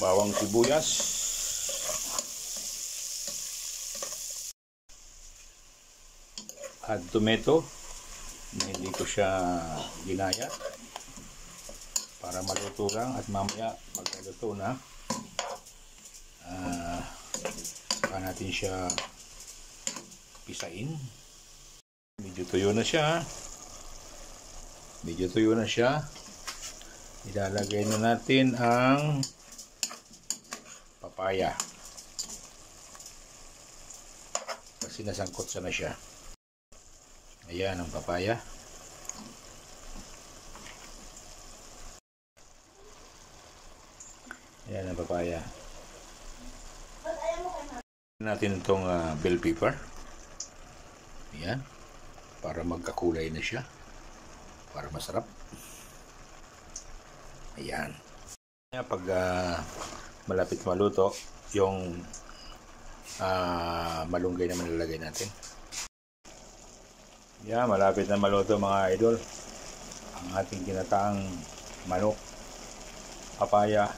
bawang sibuyas, at tomato na hindi ko siya ginaya para maluto lang, at mamaya magkaluto na saka natin siya pisain. Medyo tuyo na siya. Ilalagay na natin ang papaya kasi nasangkot na siya. Ayan ang papaya. Ayan ang papaya. Natin itong bell pepper. Ayan. Para magkakulay na siya. Para masarap. Ayan. Pag malapit maluto, yung malunggay naman ilalagay natin. Ayan, malapit na maluto mga idol. Ang ating ginataang manok, papaya,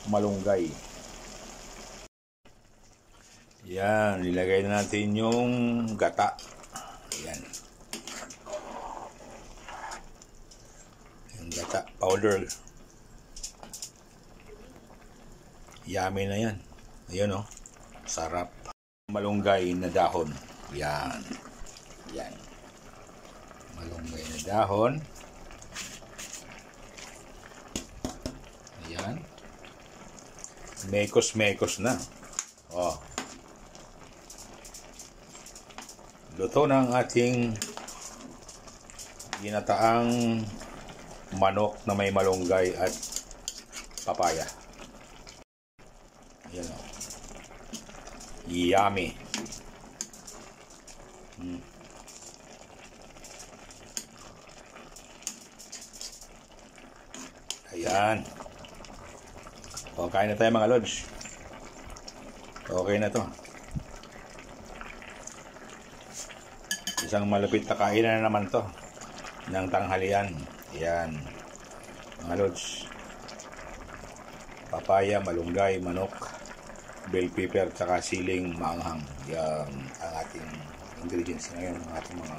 malunggay. Yan, nilagay na natin yung gata. Ayan. Yung gata powder. Yummy na yan. Ayan o. Sarap. Malunggay na dahon. Yan. Yan. Malunggay na dahon. Ayan. Mekos-mekos na. Oh. Luto na ang ating ginataang manok na may malunggay at papaya. Ayan o. Yummy. Ayan. O, kain na tayo mga lods. Okay na to. Isang malupit na kainan na naman to ng tanghalian. Ayan mga lods. Papaya, malunggay, manok, bell pepper, tsaka siling maanghang. Yan ang ating ingredients ngayon, ang ating mga